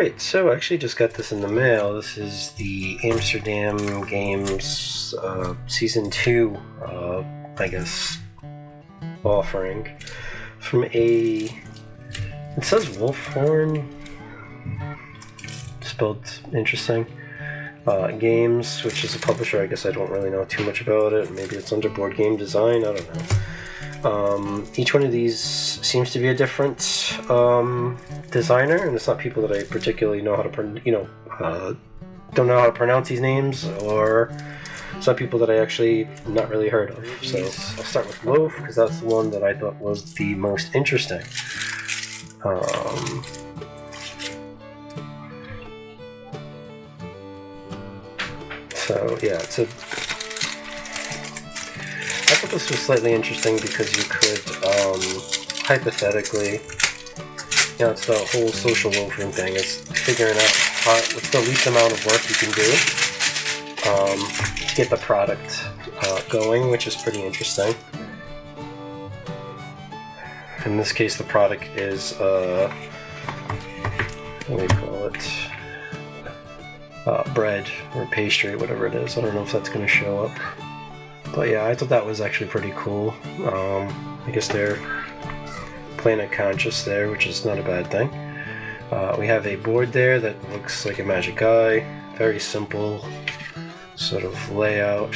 Alright, so I actually just got this in the mail. This is the Amsterdam Games Season 2, I guess, offering from it says Wolfhorn, spelled interesting, Games, which is a publisher. I guess I don't really know too much about it. Maybe it's under Board Game Design, I don't know. Each one of these seems to be a different designer, and it's not people that I particularly know how to, don't know how to pronounce these names, or it's not people that I actually not really heard of. So I'll start with Loaf, because that's the one that I thought was the most interesting. So yeah, I thought this was slightly interesting because you could, hypothetically, it's the whole social loafing thing. It's figuring out what's the least amount of work you can do to get the product going, which is pretty interesting. In this case, the product is, what do we call it? Bread or pastry, whatever it is. I don't know if that's going to show up. But yeah, I thought that was actually pretty cool. I guess they're Planet Conscious there, which is not a bad thing. We have a board there that looks like a Magic Eye. Very simple sort of layout.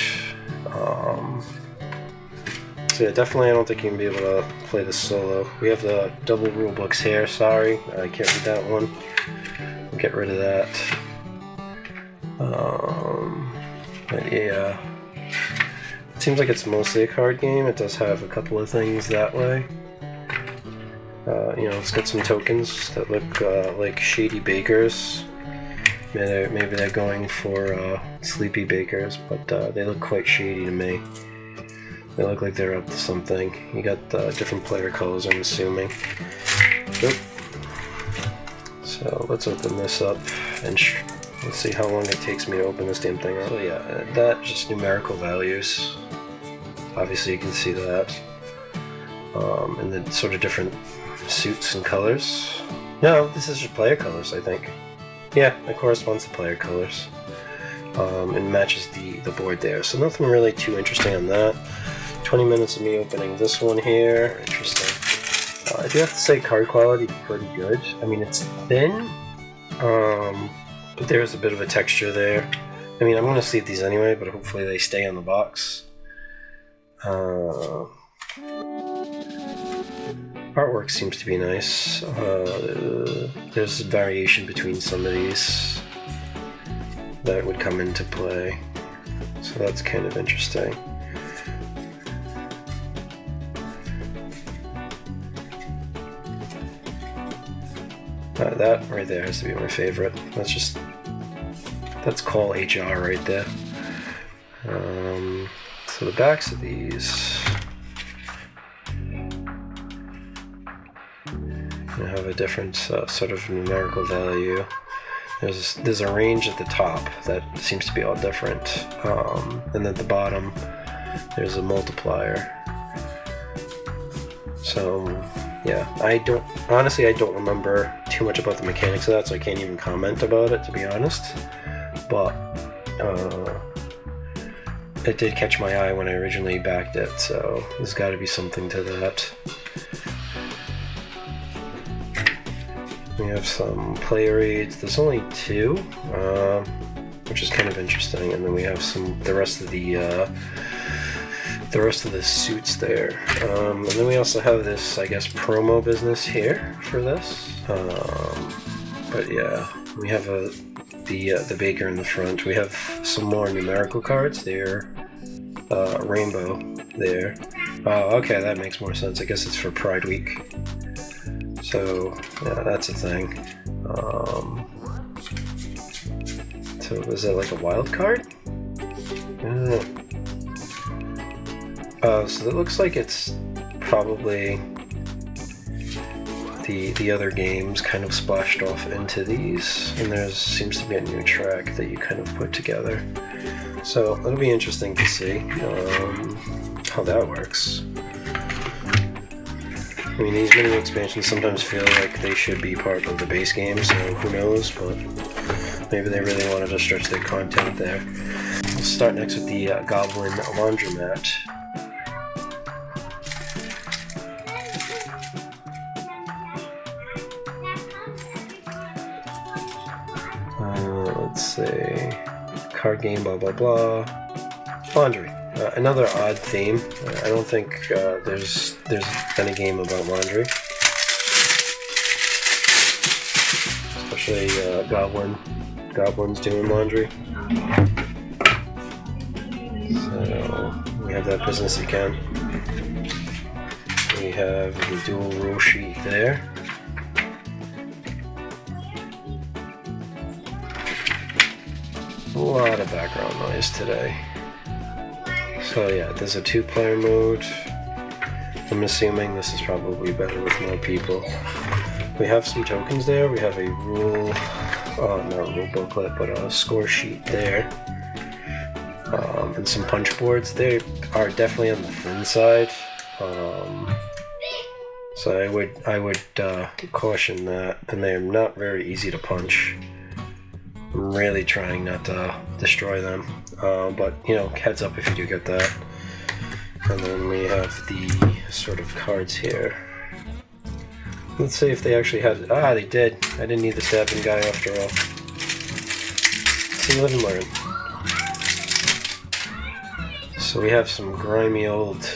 So yeah, definitely I don't think you can be able to play this solo. We have the double rule books here. Sorry, I can't read that one. We'll get rid of that. But yeah. It seems like it's mostly a card game. It does have a couple of things that way. It's got some tokens that look like shady bakers. Maybe they're going for sleepy bakers, but they look quite shady to me. They look like they're up to something. You got different player colors, I'm assuming. Oop. So let's open this up and let's see how long it takes me to open this damn thing up. So yeah, that's just numerical values. Obviously you can see that. And the sort of different suits and colors. No, this is just player colors, I think. Yeah, it corresponds to player colors. And matches the board there. So nothing really too interesting on that. 20 minutes of me opening this one here. Interesting. I do have to say card quality is pretty good. I mean, it's thin, but there's a bit of a texture there. I mean, I'm going to sleeve these anyway, but hopefully they stay on the box. Artwork seems to be nice. There's variation between some of these that would come into play, so that's kind of interesting. That right there has to be my favorite. That's call HR right there. So the backs of these have a different sort of numerical value. There's a range at the top that seems to be all different, and at the bottom there's a multiplier. So yeah, I don't remember too much about the mechanics of that, so I can't even comment about it, to be honest. But it did catch my eye when I originally backed it, so there's got to be something to that. We have some player aids. There's only 2, which is kind of interesting, and then we have the rest of the suits there. And then we also have this, I guess, promo business here for this. But yeah, we have the baker in the front. We have some more numerical cards. They're rainbow there. Oh, okay, that makes more sense. I guess it's for Pride Week. So yeah, that's a thing. So is it like a wild card? I don't know. So that looks like it's probably the other games kind of splashed off into these, and there seems to be a new track that you kind of put together. So it'll be interesting to see how that works. I mean, these mini expansions sometimes feel like they should be part of the base game, so who knows, but maybe they really wanted to stretch their content there. We'll start next with the Goblin Laundromat. Let's see, card game, blah blah blah. Laundry, another odd theme. I don't think there's been a game about laundry, especially goblins doing laundry. So we have that business again. We have the dual rule sheet there. A lot of background noise today. So yeah, there's a 2-player mode. I'm assuming this is probably better with more people. We have some tokens there. We have a rule, not rule booklet, but a score sheet there. And some punch boards. They are definitely on the thin side. So I would caution that, and they are not very easy to punch. I'm really trying not to destroy them, but you know, heads up if you do get that. And then we have the sort of cards here. Let's see if they actually had. Ah, they did. I didn't need the stabbing guy after all. See, live and learn. So we have some grimy old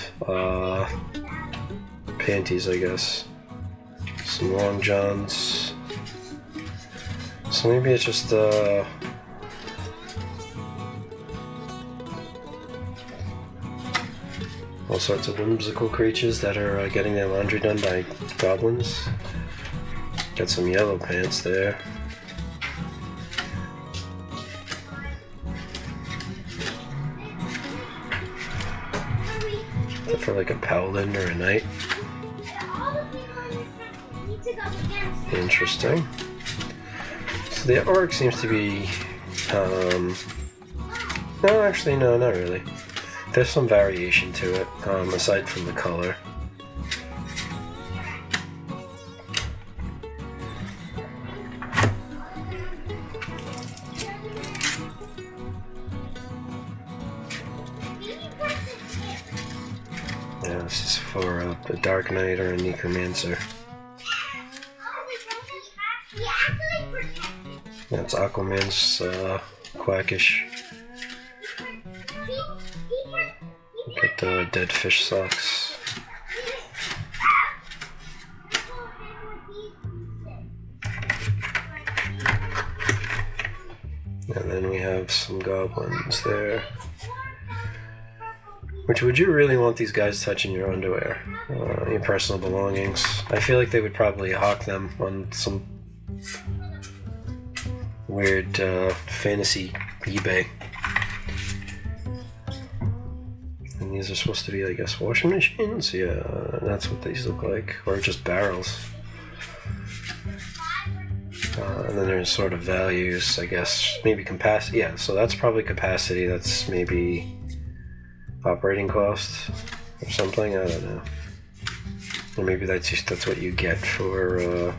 panties, I guess. Some long johns. So maybe it's just all sorts of whimsical creatures that are getting their laundry done by goblins. Got some yellow pants there. Is that for like a paladin or a knight? Interesting. So the artwork seems to be, no, actually, no, not really. There's some variation to it, aside from the color. Yeah, this is for a Dark Knight or a Necromancer. That's Aquaman's quackish. Get the dead fish socks. And then we have some goblins there. Which, would you really want these guys touching your underwear? Your personal belongings? I feel like they would probably hawk them on some weird fantasy eBay. And these are supposed to be, I guess, washing machines? Yeah, that's what these look like. Or just barrels. And then there's sort of values, I guess, maybe capacity. Yeah, so that's probably capacity. That's maybe operating cost or something. I don't know. Or maybe that's what you get for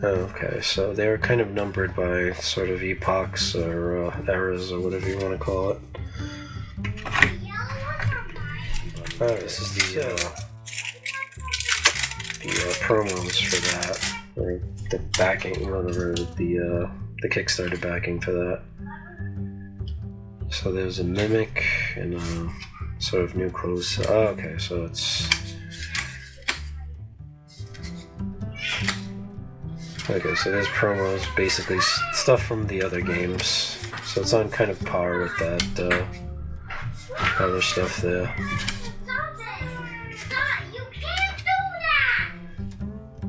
okay, so they're kind of numbered by sort of epochs or eras or whatever you want to call it. This is the promos for that, or the backing, whatever, the Kickstarter backing for that. So there's a mimic and sort of new clothes. Oh, okay, so it's. Okay, so there's promos, basically stuff from the other games. So it's on kind of par with that other stuff there.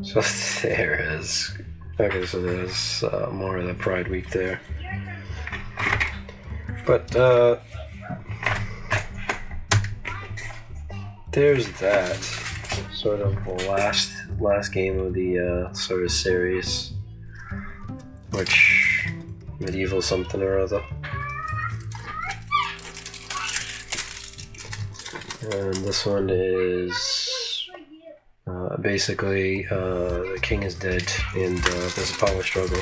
So there is. Okay, so there's more of the Pride Week there. But there's that sort of last game of the sort of series, which medieval something or other. And this one is basically the king is dead and there's a power struggle.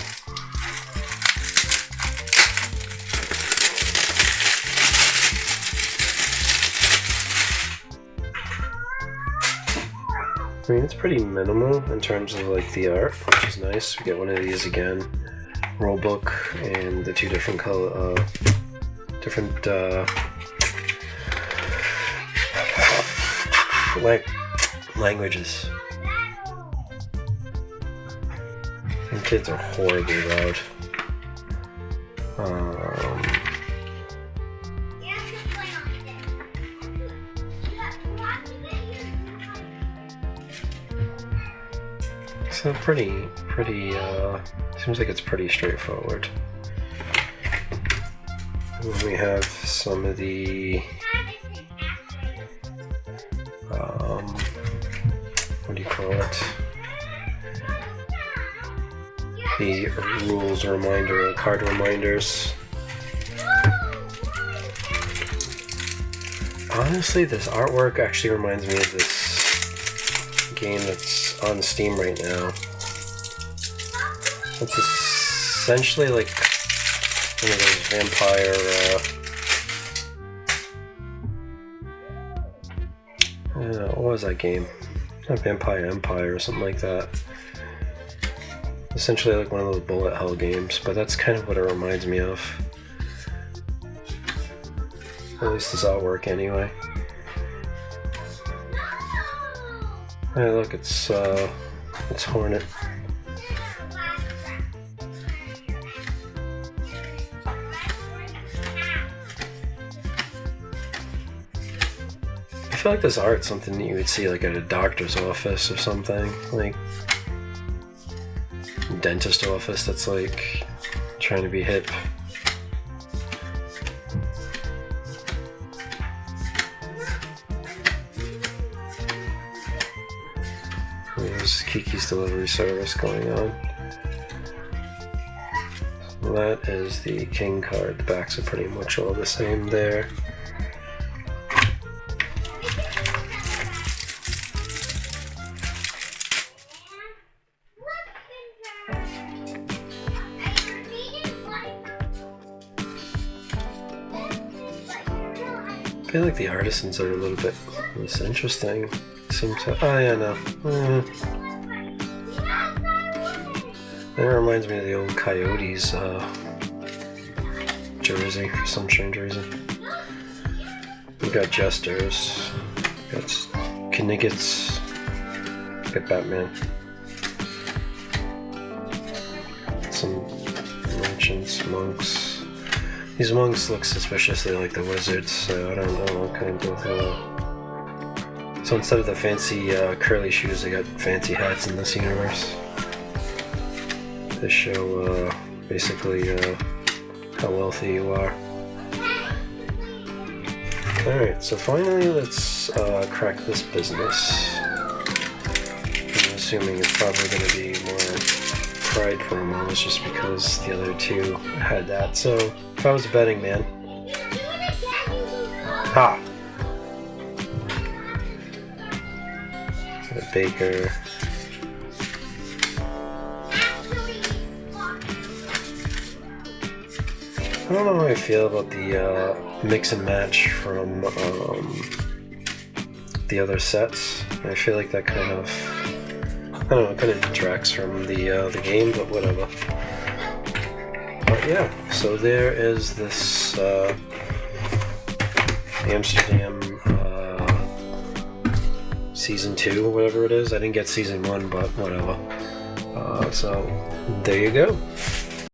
I mean, it's pretty minimal in terms of like the art, which is nice. We get one of these again, rulebook, and the two different color, languages. And kids are horribly loud. So pretty, seems like it's pretty straightforward. And then we have some of the, what do you call it? The rules reminder, card reminders. Honestly, this artwork actually reminds me of this game that's on Steam right now. It's essentially like one of those vampire what was that game? Not Vampire Empire or something like that. Essentially like one of those bullet hell games, but that's kind of what it reminds me of. At least this artwork anyway. Hey, look, it's Hornet. I feel like this art's something that you would see like at a doctor's office or something, like a dentist office that's like trying to be hip. There's Kiki's delivery service going on. So that is the king card. The backs are pretty much all the same there. I feel like the artisans are a little bit less interesting. Seem to. Oh yeah, no. That reminds me of the old Coyotes jersey for some strange reason. We got Jesters, got Kniggets, got Batman, some merchants, monks. These monks look suspiciously like the wizards, so I don't know what kind of... So instead of the fancy curly shoes, they got fancy hats in this universe. They show basically how wealthy you are. Alright, so finally let's crack this business. I'm assuming it's probably going to be more Pride promos just because the other two had that. So if I was a betting man... Ha! The Baker. I don't know how I feel about the mix and match from the other sets. I feel like that kind of, I don't know, it kind of detracts from the game, but whatever. But yeah, so there is this Amsterdam Season 2, whatever it is. I didn't get Season 1, but whatever. So there you go.